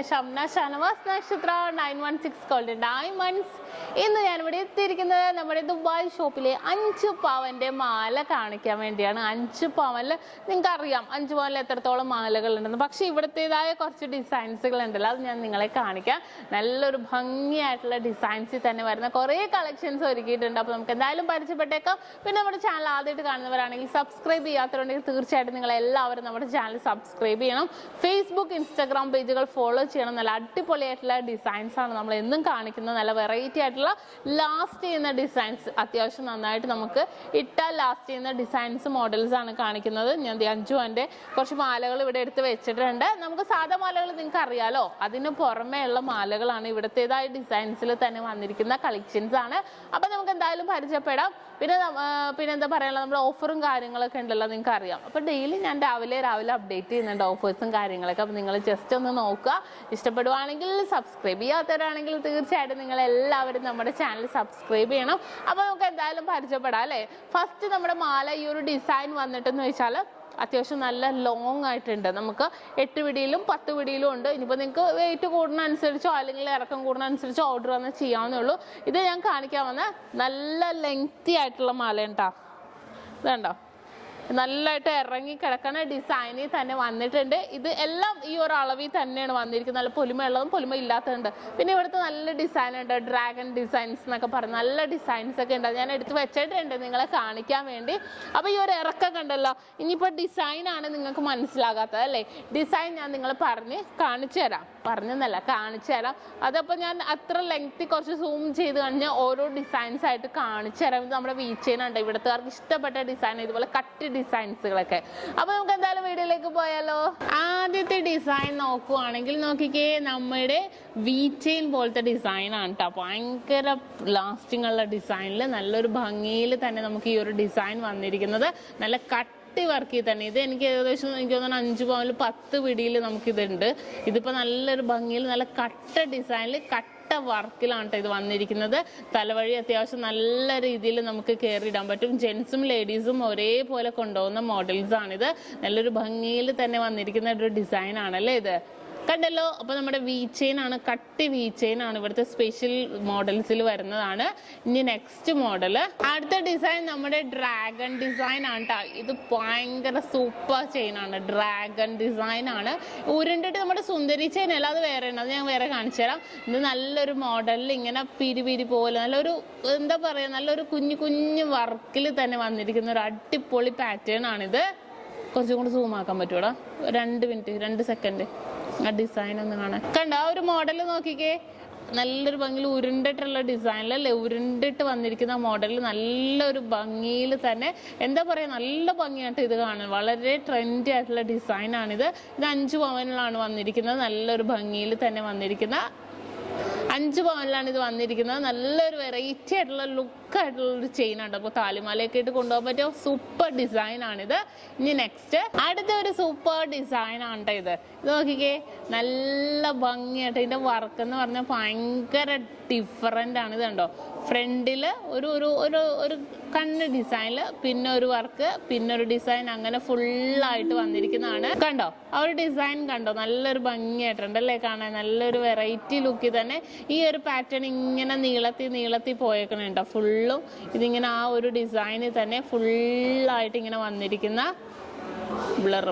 Shamna Shanavas Nakshathra 916 Golden Diamonds. In the January, the Dubai shop, Anchu Pavande Mala Karnikamentian, Anchu Pavala, Ninkariam, Anjuan letter Tola Malagal and the Bakshi, but they are cost designs and the last Ningala Karnika, Nellur Bangi Atla designs it and the Korea collections are irrigated up on Kandalum Participateka. Whenever the channel that can subscribe, the chat and the channel subscribe, Facebook, Instagram page follow channel Lattipola designs on the Karnik in the variety. Last in the designs അത്യാവശ്യം നന്നായിട്ട് നമുക്ക് ഇട്ട last ചെയ്യുന്ന designs models ആണ് കാണിക്കുന്നത്. ഞാൻ അഞ്ചു എൻ്റെ കുറച്ച് മാലകൾ ഇവിടെ എടുത്ത് വെച്ചിട്ടുണ്ട്. നമുക്ക് സാധാ മാലകൾ നിങ്ങൾക്ക് അറിയാലോ, അതിന് പുറമേ ഉള്ള മാലകളാണ് ഇവിടത്തേതായ ഡിസൈൻസിൽ തന്നെ വന്നിരിക്കുന്ന കളക്ഷൻസ് ആണ്. അപ്പോൾ നമുക്ക് എന്തായാലും പരിചയപ്പെടാം. പിന്നെ എന്താ പറയാനുള്ളത്, നമ്മുടെ ഓഫറും കാര്യങ്ങളൊക്കെ ഉണ്ടല്ലോ, നിങ്ങൾക്ക് അറിയാം. അപ്പോൾ ഡെയിലി ഞാൻ രാവിലെ അപ്ഡേറ്റ് ചെയ്യുന്നുണ്ട് ഓഫേഴ്സും കാര്യങ്ങളൊക്കെ. അപ്പോൾ നിങ്ങൾ ജസ്റ്റ് ഒന്ന് നോക്കുക. ഇഷ്ടപ്പെടുവാണെങ്കിൽ സബ്സ്ക്രൈബ് ചെയ്യാത്തവരാണെങ്കിൽ തീർച്ചയായിട്ടും നിങ്ങൾ എല്ലാവരും നമ്മുടെ ചാനൽ സബ്സ്ക്രൈബ് ചെയ്യണം. അപ്പോൾ നമുക്ക് എന്തായാലും പരിചയപ്പെടാം അല്ലേ. ഫസ്റ്റ് നമ്മുടെ മാല ഈ ഒരു ഡിസൈൻ വന്നിട്ടെന്ന് വെച്ചാൽ അത്യാവശ്യം നല്ല ലോങ് ആയിട്ടുണ്ട്. നമുക്ക് 8 പിടിയിലും 10 പിടിയിലും ഉണ്ട്. ഇനിയിപ്പോൾ നിങ്ങൾക്ക് വെയിറ്റ് കൂടുന്ന അനുസരിച്ചോ അല്ലെങ്കിൽ ഇറക്കം കൂടുന്ന അനുസരിച്ചോ ഓർഡർ വന്നാൽ ചെയ്യാവുന്നേ ഉള്ളൂ. ഇത് ഞാൻ കാണിക്കാൻ വന്ന നല്ല ലെങ്തി ആയിട്ടുള്ള മാല ഉണ്ടാ, ഇതുണ്ടോ, നല്ലതായിട്ട് ഇറങ്ങി കിടക്കുന്ന ഡിസൈനിൽ തന്നെ വന്നിട്ടുണ്ട്. ഇത് എല്ലാം ഈ ഒരു അളവിൽ തന്നെയാണ് വന്നിരിക്കുന്നത്. നല്ല പൊലിമയുള്ളതും പൊലിമ ഇല്ലാത്തതുണ്ട്. പിന്നെ ഇവിടുത്തെ നല്ല ഡിസൈൻ ഉണ്ട്, ഡ്രാഗൺ ഡിസൈൻസ് എന്നൊക്കെ പറഞ്ഞ് നല്ല ഡിസൈൻസ് ഒക്കെ ഉണ്ട്. ഞാൻ എടുത്ത് വെച്ചിട്ടുണ്ട് നിങ്ങളെ കാണിക്കാൻ വേണ്ടി. അപ്പോൾ ഈ ഒരു ഇറക്കൊക്കെ ഉണ്ടല്ലോ, ഇനിയിപ്പോൾ ഡിസൈനാണ് നിങ്ങൾക്ക് മനസ്സിലാകാത്തത് അല്ലേ. ഡിസൈൻ ഞാൻ നിങ്ങൾ കാണിച്ചു തരാം, പറഞ്ഞെന്നല്ല കാണിച്ചു തരാം. അതപ്പോൾ ഞാൻ അത്ര ലെങ്തി കുറച്ച് സൂം ചെയ്ത് കഴിഞ്ഞാൽ ഓരോ ഡിസൈൻസ് ആയിട്ട് കാണിച്ചു തരാം. ഇത് നമ്മുടെ വീച്ചേനുണ്ട്, ഇവിടുത്തുകാർക്ക് ഇഷ്ടപ്പെട്ട ഡിസൈൻ, ഇതുപോലെ കട്ട് ഡിസൈൻസുകളൊക്കെ. അപ്പൊ നമുക്ക് എന്തായാലും വീഡിയോയിലേക്ക് പോയാലോ. ആദ്യത്തെ ഡിസൈൻ നോക്കുവാണെങ്കിൽ നോക്കിക്കേ, നമ്മുടെ വീച്ചെയിൻ പോലത്തെ ഡിസൈൻ ആണ് കേട്ടോ. ഭയങ്കര ലാസ്റ്റിംഗ് ഉള്ള ഡിസൈനിൽ നല്ലൊരു ഭംഗിയിൽ തന്നെ നമുക്ക് ഈ ഒരു ഡിസൈൻ വന്നിരിക്കുന്നത്. നല്ല കട്ടി വർക്കിൽ തന്നെ. ഇത് എനിക്ക് ഏകദേശം എനിക്ക് തോന്നുന്നു 5 പവനിൽ 10 പിടിയിൽ നമുക്കിതുണ്ട്. ഇതിപ്പോൾ നല്ലൊരു ഭംഗിയിൽ നല്ല കട്ട ഡിസൈനിൽ വർക്കിലാണ് ഇത് വന്നിരിക്കുന്നത്. തലവഴി അത്യാവശ്യം നല്ല രീതിയിൽ നമുക്ക് കയറിയിടാൻ പറ്റും. ജെൻസും ലേഡീസും ഒരേപോലെ കൊണ്ടുപോകുന്ന മോഡൽസ് ആണിത്. നല്ലൊരു ഭംഗിയിൽ തന്നെ വന്നിരിക്കുന്ന ഒരു ഡിസൈൻ ആണല്ലേ ഇത്, കണ്ടല്ലോ. അപ്പൊ നമ്മുടെ വീച്ചെയിൻ ആണ്, കട്ടി വീച്ചെയിൻ ആണ് ഇവിടുത്തെ സ്പെഷ്യൽ മോഡൽസിൽ വരുന്നതാണ്. ഇനി നെക്സ്റ്റ് മോഡല്, അടുത്ത ഡിസൈൻ നമ്മുടെ ഡ്രാഗൺ ഡിസൈൻ ആണ് കേട്ടോ. ഇത് ഭയങ്കര സൂപ്പർ ചെയിൻ ആണ്, ഡ്രാഗൺ ഡിസൈൻ ആണ്. ഉരുണ്ടിട്ട് നമ്മുടെ സുന്ദരി ചെയിൻ അല്ല, അത് വേറെ ഉണ്ട്, അത് ഞാൻ വേറെ കാണിച്ചു തരാം. ഇത് നല്ലൊരു മോഡലിൽ ഇങ്ങനെ പിരി പോലെ നല്ലൊരു എന്താ പറയാ, നല്ലൊരു കുഞ്ഞു വർക്കിൽ തന്നെ വന്നിരിക്കുന്ന ഒരു അടിപൊളി പാറ്റേൺ ആണിത്. കുറച്ചും കൂടി സൂം ആക്കാൻ പറ്റൂടാ, 2 മിനിറ്റ് 2 സെക്കൻഡ് ആ ഡിസൈൻ ഒന്ന് കാണാൻ. കണ്ട ആ ഒരു മോഡൽ നോക്കിക്കേ, നല്ലൊരു ഭംഗിയിൽ ഉരുണ്ടിട്ടുള്ള ഡിസൈനിലല്ലേ, ഉരുണ്ടിട്ട് വന്നിരിക്കുന്ന മോഡൽ നല്ലൊരു ഭംഗിയിൽ തന്നെ എന്താ പറയാ, നല്ല ഭംഗിയായിട്ട് ഇത് കാണാൻ. വളരെ ട്രെൻഡി ആയിട്ടുള്ള ഡിസൈൻ ആണിത്. ഇത് 5 പവനിലാണ് വന്നിരിക്കുന്നത്. നല്ലൊരു ഭംഗിയിൽ തന്നെ വന്നിരിക്കുന്ന 5 പവനിലാണ് ഇത് വന്നിരിക്കുന്നത്. നല്ലൊരു വെറൈറ്റി ആയിട്ടുള്ള ലുക്ക് ആയിട്ടുള്ള ഒരു ചെയിൻ ആണ്. അപ്പോൾ താലിമാലയൊക്കെ ഇട്ട് കൊണ്ടുപോകാൻ പറ്റിയ സൂപ്പർ ഡിസൈൻ ആണിത്. ഇനി നെക്സ്റ്റ് അടുത്ത ഒരു സൂപ്പർ ഡിസൈൻ ആണ് കേട്ടോ ഇത്. ഇത് നോക്കിക്കേ, നല്ല ഭംഗിയായിട്ട് ഇതിന്റെ വർക്ക് എന്ന് പറഞ്ഞാൽ ഭയങ്കര ഡിഫറൻ്റ് ആണ്. ഇത് കണ്ടോ, ഫ്രണ്ടില് ഒരു കണ്ണ് ഡിസൈനില്, പിന്നെ ഒരു വർക്ക്, പിന്നെ ഒരു ഡിസൈൻ, അങ്ങനെ ഫുള്ളായിട്ട് വന്നിരിക്കുന്നതാണ്. കണ്ടോ ആ ഒരു ഡിസൈൻ കണ്ടോ, നല്ലൊരു ഭംഗിയായിട്ടുണ്ട് അല്ലേ കാണാൻ. നല്ലൊരു വെറൈറ്റി ലുക്കിൽ തന്നെ ഈ ഒരു പാറ്റേൺ ഇങ്ങനെ നീളത്തി പോയേക്കണുണ്ടോ. ഫുള്ളും ഇതിങ്ങനെ ആ ഒരു ഡിസൈനിൽ തന്നെ ഫുള്ളായിട്ട് ഇങ്ങനെ വന്നിരിക്കുന്ന ബ്ലർ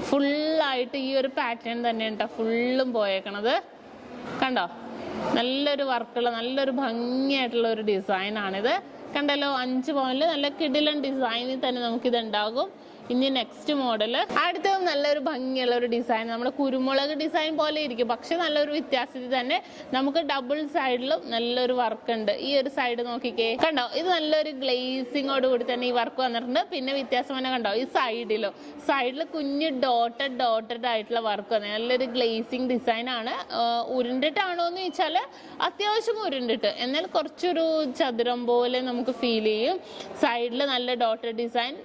ഫുള്ളായിട്ട് ഈ ഒരു പാറ്റേൺ തന്നെ ഉണ്ടോ ഫുള്ളും പോയേക്കണത്. കണ്ടോ, നല്ലൊരു വർക്കുള്ള നല്ലൊരു ഭംഗിയായിട്ടുള്ള ഒരു ഡിസൈൻ ആണിത്. കണ്ടല്ലോ, 5 പവനിൽ നല്ല കിടിലൻ ഡിസൈനിൽ തന്നെ നമുക്കിത് ഉണ്ടാകും. ഇനി നെക്സ്റ്റ് മോഡല്, അടുത്തതും നല്ലൊരു ഭംഗിയുള്ള ഒരു ഡിസൈൻ, നമ്മുടെ കുരുമുളക് ഡിസൈൻ പോലെ ഇരിക്കും, പക്ഷെ നല്ലൊരു വ്യത്യാസത്തിൽ തന്നെ നമുക്ക് ഡബിൾ സൈഡിലും നല്ലൊരു വർക്ക് ഉണ്ട്. ഈ ഒരു സൈഡ് നോക്കിക്കേ, കണ്ടോ, ഇത് നല്ലൊരു ഗ്ലേസിങ്ങോട് കൂടി തന്നെ ഈ വർക്ക് വന്നിട്ടുണ്ട്. പിന്നെ വ്യത്യാസം തന്നെ കണ്ടോ, ഈ സൈഡിൽ കുഞ്ഞ് ഡോട്ടഡ് ആയിട്ടുള്ള വർക്ക് വന്നത് നല്ലൊരു ഗ്ലേസിങ് ഡിസൈൻ ആണ്. ഉരുണ്ടിട്ടാണോ എന്ന് ചോദിച്ചാൽ അത്യാവശ്യം ഉരുണ്ടിട്ട്, എന്നാൽ കുറച്ചൊരു ചതുരം പോലെ നമുക്ക് ഫീൽ ചെയ്യും. സൈഡിൽ നല്ല ഡോട്ടഡ് ഡിസൈൻ,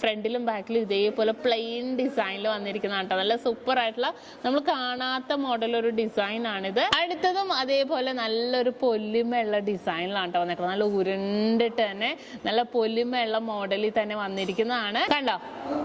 ഫ്രണ്ടിലും ബാക്കിലും ഇതേപോലെ പ്ലെയിൻ ഡിസൈനിൽ വന്നിരിക്കുന്നതാണ് കേട്ടോ. നല്ല സൂപ്പർ ആയിട്ടുള്ള നമ്മൾ കാണാത്ത മോഡൽ ഒരു ഡിസൈൻ ആണിത്. അടുത്തതും അതേപോലെ നല്ലൊരു പൊലിമയുള്ള ഡിസൈനിലാണ് കേട്ടോ വന്നിരിക്കുന്നത്. നല്ല ഉരുണ്ടിട്ട് തന്നെ നല്ല പൊലിമയുള്ള മോഡലിൽ തന്നെ വന്നിരിക്കുന്നതാണ്. കണ്ടോ,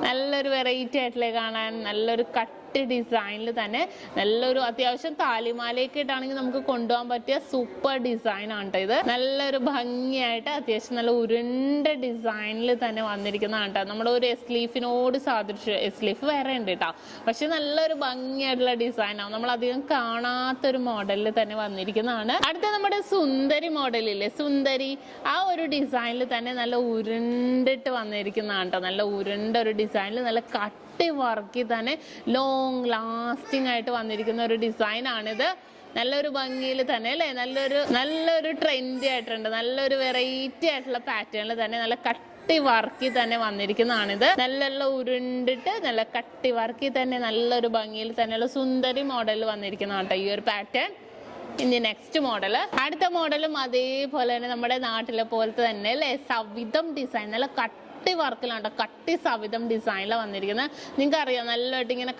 നല്ലൊരു വെറൈറ്റി ആയിട്ടില്ലേ കാണാൻ, നല്ലൊരു കട്ടി ഡിസൈനിൽ തന്നെ നല്ലൊരു അത്യാവശ്യം താലിമാലയൊക്കെ ഇട്ടാണെങ്കിൽ നമുക്ക് കൊണ്ടുപോകാൻ പറ്റിയ സൂപ്പർ ഡിസൈൻ ആണ് കേട്ടോ ഇത്. നല്ലൊരു ഭംഗിയായിട്ട് അത്യാവശ്യം നല്ല ഉരുണ്ട ഡിസൈനിൽ തന്നെ വന്നിരിക്കുന്നതാണ് കേട്ടോ. നമ്മുടെ ഒരു എസ്ലീഫിനോട് സാദൃശ്യം, എസ്ലീഫ് വേറെ ഉണ്ട് കേട്ടോ, പക്ഷെ നല്ലൊരു ഭംഗിയായിട്ടുള്ള ഡിസൈൻ ആണ്. നമ്മൾ അധികം കാണാത്തൊരു മോഡലിൽ തന്നെ വന്നിരിക്കുന്നതാണ്. അടുത്ത നമ്മുടെ സുന്ദരി മോഡലില്ലേ, സുന്ദരി, ആ ഒരു ഡിസൈനിൽ തന്നെ നല്ല ഉരുണ്ടിട്ട് വന്നിരിക്കുന്നതാണ് കേട്ടോ. നല്ല ഉരുണ്ട ഒരു ഡിസൈനിൽ നല്ല കട്ടി വർക്കി തന്നെ ലോങ് ലാസ്റ്റിംഗ് ആയിട്ട് വന്നിരിക്കുന്ന ഒരു ഡിസൈൻ ആണിത്. നല്ലൊരു ഭംഗിയിൽ തന്നെ അല്ലേ, നല്ലൊരു ട്രെൻഡി ആയിട്ടുണ്ട്, നല്ലൊരു വെറൈറ്റി ആയിട്ടുള്ള പാറ്റേണിൽ തന്നെ നല്ല കട്ടി വർക്കി തന്നെ വന്നിരിക്കുന്നതാണിത്. നല്ല ഉരുണ്ടിട്ട് നല്ല കട്ടി വർക്കി തന്നെ നല്ലൊരു ഭംഗിയിൽ തന്നെയുള്ള സുന്ദരി മോഡലിൽ വന്നിരിക്കുന്നതാണ് കേട്ടോ ഈ ഒരു പാറ്റേൺ. ഇനി നെക്സ്റ്റ് മോഡല്, അടുത്ത മോഡലും അതേപോലെ തന്നെ നമ്മുടെ നാട്ടിലെ പോലത്തെ തന്നെ അല്ലേ, സവിധം ഡിസൈൻ, നല്ല കട്ടി വർക്കിലാണ്, കട്ടി സവിധം ഡിസൈനിലാണ് വന്നിരിക്കുന്നത്. നിങ്ങൾക്ക് അറിയാം നല്ലതായിട്ട് ഇങ്ങനെ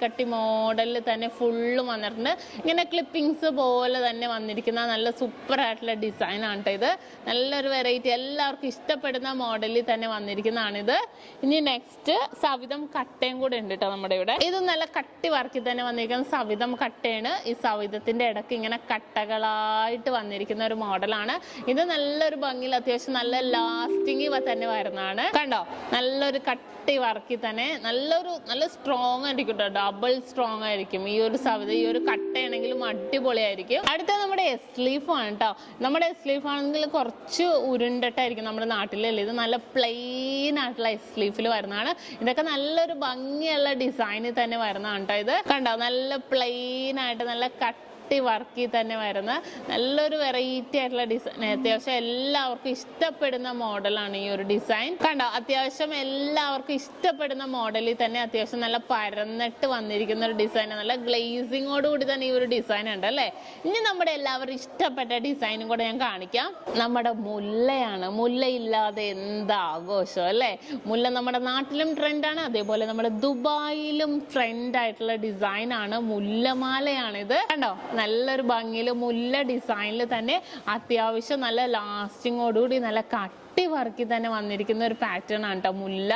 കട്ടി മോഡലിൽ തന്നെ ഫുള്ളും വന്നിട്ടുണ്ട്. ഇങ്ങനെ ക്ലിപ്പിങ്സ് പോലെ തന്നെ വന്നിരിക്കുന്ന നല്ല സൂപ്പർ ആയിട്ടുള്ള ഡിസൈൻ ആണ് കേട്ടോ ഇത്. നല്ലൊരു വെറൈറ്റി, എല്ലാവർക്കും ഇഷ്ടപ്പെടുന്ന മോഡലിൽ തന്നെ വന്നിരിക്കുന്നതാണിത്. ഇനി നെക്സ്റ്റ് സവിധം കട്ടയും കൂടെ ഉണ്ട് കേട്ടോ നമ്മുടെ ഇവിടെ. ഇത് നല്ല കട്ടി വർക്കിൽ തന്നെ വന്നിരിക്കുന്ന സവിധം കട്ടയാണ്. ഈ സവിധത്തിന്റെ ഇടയ്ക്ക് ഇങ്ങനെ കട്ടകളായിട്ട് വന്നിരിക്കുന്ന ഒരു മോഡലാണ് ഇത്. നല്ലൊരു ഭംഗിയിൽ അത്യാവശ്യം നല്ല ലാസ്റ്റിംഗ് തന്നെ വരുന്നതാണ്. കണ്ടോ, നല്ലൊരു കട്ടി വർക്കി തന്നെ നല്ല സ്ട്രോങ് ആയിരിക്കും കേട്ടോ, ഡബിൾ സ്ട്രോങ് ആയിരിക്കും ഈ ഒരു സവിധ. ഈ ഒരു കട്ടയാണെങ്കിലും അടിപൊളിയായിരിക്കും. അടുത്ത നമ്മുടെ എസ്ലീഫ് ആണ് കേട്ടോ. നമ്മുടെ എസ്ലീഫ് ആണെങ്കിൽ കുറച്ച് ഉരുണ്ടിട്ടായിരിക്കും നമ്മുടെ നാട്ടിലല്ലേ. ഇത് നല്ല പ്ലെയിൻ ആയിട്ടുള്ള എസ്ലീഫിൽ വരുന്നതാണ്. ഇതൊക്കെ നല്ലൊരു ഭംഗിയുള്ള ഡിസൈനിൽ തന്നെ വരുന്നതാണ് കേട്ടോ ഇത്. കണ്ടോ, നല്ല പ്ലെയിൻ ആയിട്ട് നല്ല കട്ടി വർക്കി തന്നെ വരുന്ന നല്ലൊരു വെറൈറ്റി ആയിട്ടുള്ള ഡിസൈൻ. അത്യാവശ്യം എല്ലാവർക്കും ഇഷ്ടപ്പെടുന്ന മോഡലാണ് ഈ ഒരു ഡിസൈൻ. കണ്ടോ, അത്യാവശ്യം എല്ലാവർക്കും ഇഷ്ടപ്പെടുന്ന മോഡലിൽ തന്നെ അത്യാവശ്യം നല്ല പരന്നിട്ട് വന്നിരിക്കുന്ന ഒരു ഡിസൈൻ. നല്ല ഗ്ലേസിങ്ങോട് കൂടി തന്നെ ഈ ഒരു ഡിസൈൻ ഉണ്ട് അല്ലേ. ഇനി നമ്മുടെ എല്ലാവരും ഇഷ്ടപ്പെട്ട ഡിസൈനും കൂടെ ഞാൻ കാണിക്കാം. നമ്മുടെ മുല്ലയാണ്. മുല്ലയില്ലാതെ എന്താഘോഷം അല്ലേ. മുല്ല നമ്മുടെ നാട്ടിലും ട്രെൻഡാണ്, അതേപോലെ നമ്മുടെ ദുബായിലും ട്രെൻഡ് ആയിട്ടുള്ള ഡിസൈൻ ആണ്. മുല്ലമാലയാണിത്. കണ്ടോ, നല്ലൊരു ഭംഗിയിൽ മുല്ല ഡിസൈനിൽ തന്നെ അത്യാവശ്യം നല്ല ലാസ്റ്റിങ്ങോടുകൂടി നല്ല കട്ടി വർക്കി തന്നെ വന്നിരിക്കുന്ന ഒരു പാറ്റേൺ ആണ് കേട്ടോ മുല്ല.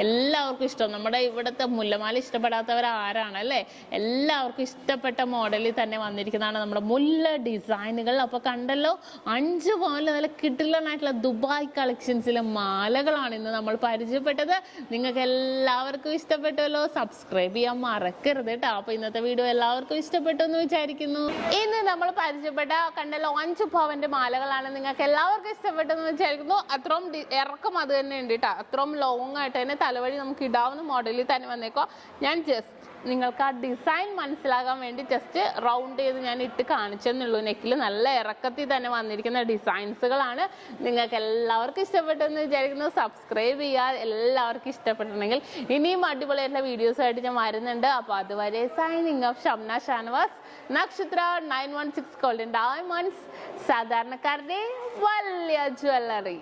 എല്ലാവർക്കും ഇഷ്ടം. നമ്മുടെ ഇവിടുത്തെ മുല്ലമാല ഇഷ്ടപ്പെടാത്തവർ ആരാണ് അല്ലേ. എല്ലാവർക്കും ഇഷ്ടപ്പെട്ട മോഡലിൽ തന്നെ വന്നിരിക്കുന്നതാണ് നമ്മുടെ മുല്ല ഡിസൈനുകൾ. അപ്പൊ കണ്ടല്ലോ, 5 പവനിൽ നല്ല കിടിലനായിട്ടുള്ള ദുബായ് കളക്ഷൻസിലെ മാലകളാണ് ഇന്ന് നമ്മൾ പരിചയപ്പെട്ടത്. നിങ്ങൾക്ക് എല്ലാവർക്കും ഇഷ്ടപ്പെട്ടുവല്ലോ. സബ്സ്ക്രൈബ് ചെയ്യാൻ മറക്കരുത് കേട്ടോ. അപ്പൊ ഇന്നത്തെ വീഡിയോ എല്ലാവർക്കും ഇഷ്ടപ്പെട്ടു എന്ന് വിചാരിക്കുന്നു. ഇന്ന് നമ്മൾ പരിചയപ്പെട്ട കണ്ടല്ലോ 5 പവന്റെ മാലകളാണ്. നിങ്ങൾക്ക് എല്ലാവർക്കും ഇഷ്ടപ്പെട്ടെന്ന് വിചാരിക്കുന്നു. അത്രയും ഇറക്കം അത് തന്നെ ഉണ്ട് കേട്ടോ. അത്രയും ലോങ് ആയിട്ട് തന്നെ തലവഴി നമുക്ക് ഇടാവുന്ന മോഡലിൽ തന്നെ വന്നേക്കോ. ഞാൻ ജസ്റ്റ് നിങ്ങൾക്ക് ആ ഡിസൈൻ മനസ്സിലാകാൻ വേണ്ടി ജസ്റ്റ് റൗണ്ട് ചെയ്ത് ഞാൻ ഇട്ട് കാണിച്ചെന്നുള്ളൂ. നെക്കിൽ നല്ല ഇറക്കത്തിൽ തന്നെ വന്നിരിക്കുന്ന ഡിസൈൻസുകളാണ്. നിങ്ങൾക്ക് എല്ലാവർക്കും ഇഷ്ടപ്പെട്ടെന്ന് വിചാരിക്കുന്നു. സബ്സ്ക്രൈബ് ചെയ്യുക. എല്ലാവർക്കും ഇഷ്ടപ്പെട്ടിട്ടുണ്ടെങ്കിൽ ഇനിയും അടിപൊളിയായിട്ടുള്ള വീഡിയോസായിട്ട് ഞാൻ വരുന്നുണ്ട്. അപ്പോൾ അതുവരെ സൈനിങ് ഓഫ് ഷംന ഷാനവാസ്, നക്ഷത്ര 916 ഗോൾഡൻ ഡയമണ്ട്സ്, സാധാരണക്കാരുടെ വലിയ ജ്വല്ലറി.